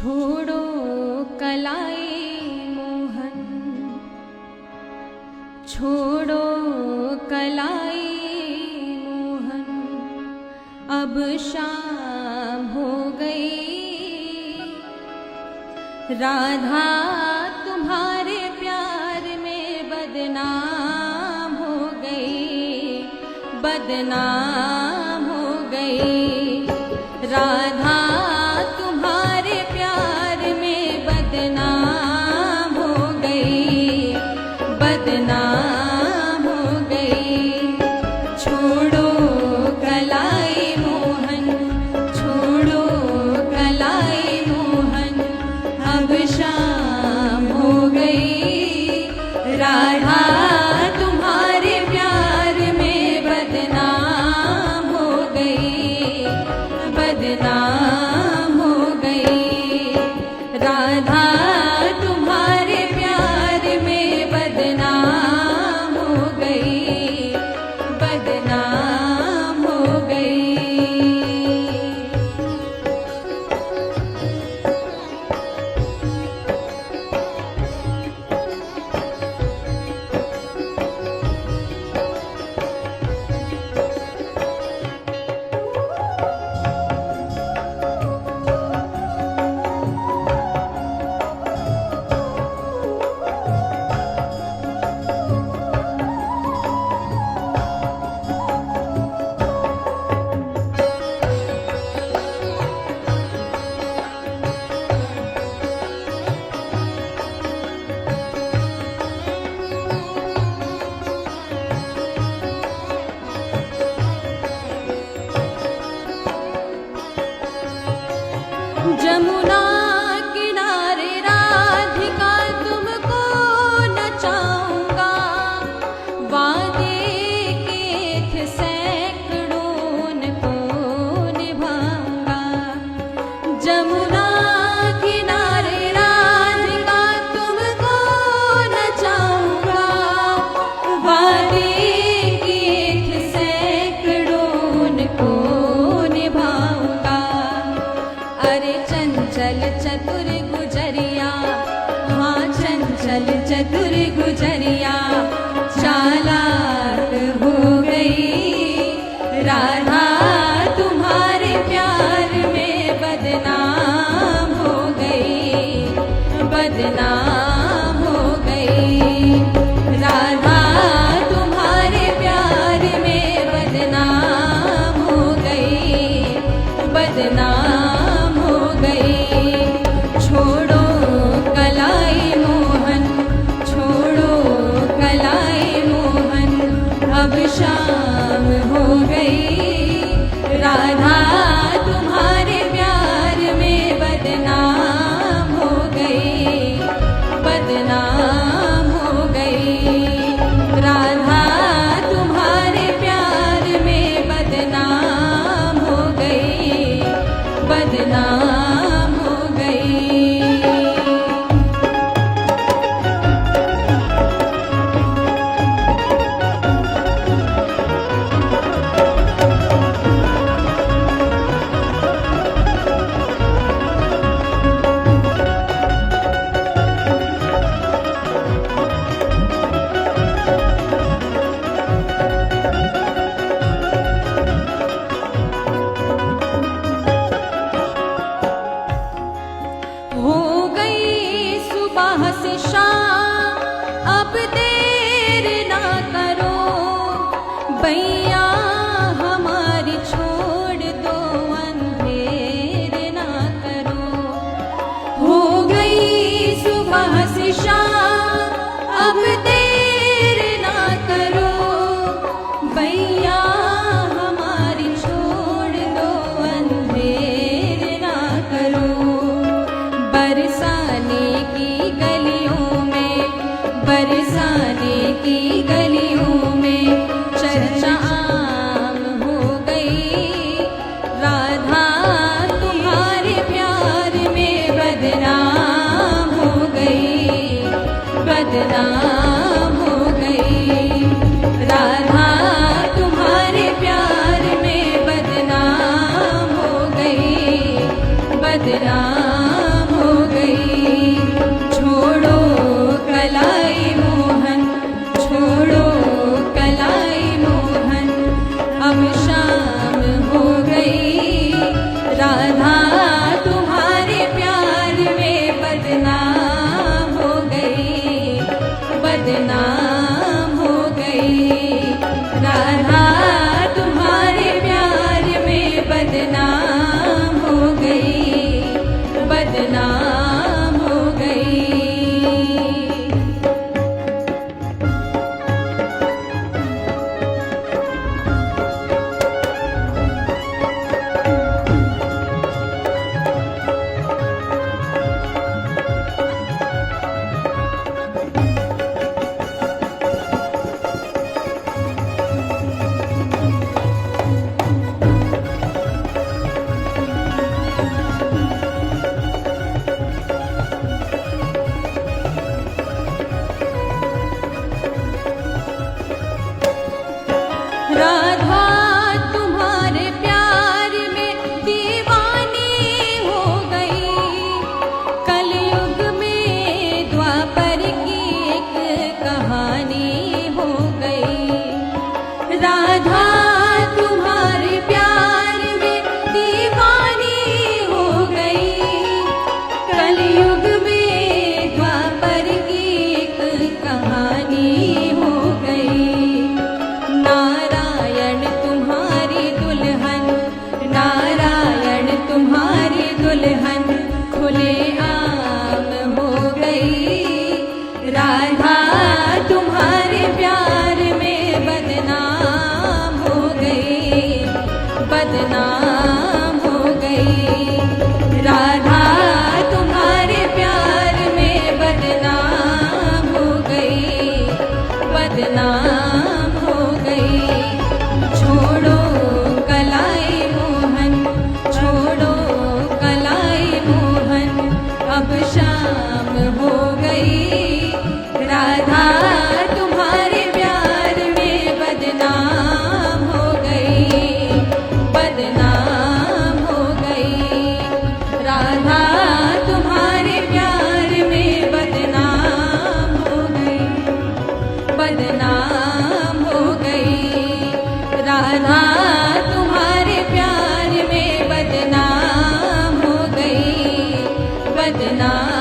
छोड़ो कलाई मोहन, छोड़ो कलाई मोहन, अब शाम हो गई। राधा तुम्हारे प्यार में बदनाम हो गई, बदनाम हो गई। राधा तुम्हारे प्यार में बदनाम हो गई, बदनाम हो गई। छोड़ो कलाई मोहन, छोड़ो कलाई मोहन, अब शाम हो गई। राधा तुम्हारे प्यार में बदनाम हो गई, बदनाम हो गई। राधा तुम्हारे प्यार में बदनाम हो गई, बदनाम हो गई। जमुना किनारे राधिका तुमको नचाऊंगा, वादे किए थे सैकड़ों को निभाऊंगा। जमुना किनारे राधिका तुमको नचाऊंगा, वादे किए थे सैकड़ों को निभाऊंगा। अरे चंचल चतुर गुजरिया, हाँ चंचल चतुर गुजरिया, चालाक हो गई। राधा तुम्हारे प्यार में बदनाम हो गई, बदनाम हो गई। राधा तुम्हारे प्यार में बदनाम हो गई, बदनाम हो गई। छोड़ो कलाई मोहन, छोड़ो कलाई मोहन, अब शाम हो गई। राधा तुम्हारे प्यार में बदनाम हो गई, बदनाम हो गई। राधा तुम्हारे प्यार में बदनाम हो गई, बदनाम हो गई। हो गई सुबह से शाम, अब देर ना करो। बैया हमारी छोड़ दो, अंधेर ना करो। हो गई सुबह से शाम, अब देर ना करो। बैया हमारी छोड़ दो, अंधेर ना करो। बरसाने की गलियों में, बरसाने की गलियों में चर्चा आम हो गई। राधा तुम्हारे प्यार में बदनाम हो गई, बदनाम हो गई। राधा तुम्हारे प्यार में बदनाम हो गई, बदनाम हो बदनाम हो गई। राधा तुम्हारे प्यार में बदनाम हो गई, बदनाम हो गई। राधा तुम्हारे प्यार में दीवानी हो गई। कलयुग में द्वापर की एक कहानी हो गई। राधा तुम्हारे प्यार में दीवानी हो गई। कलयुग में द्वापर की एक कहानी हो गई। नारायण तुम्हारी दुल्हन, नारायण तुम्हारी दुल्हन खुले आम हो गई। राधा तुम्हारे प्यार में बदनाम हो गई, बदनाम हो गई। राधा तुम्हारे प्यार में बदनाम हो गई, बदनाम हो गई। छोड़ो कलाई मोहन, छोड़ो कलाई मोहन, अब शाम हो गई। राधा तुम्हारे प्यार में बदनाम हो गई, बदनाम हो गई। राधा तुम्हारे प्यार में बदनाम हो गई, बदनाम हो गई। राधा तुम्हारे प्यार में बदनाम हो गई, बदनाम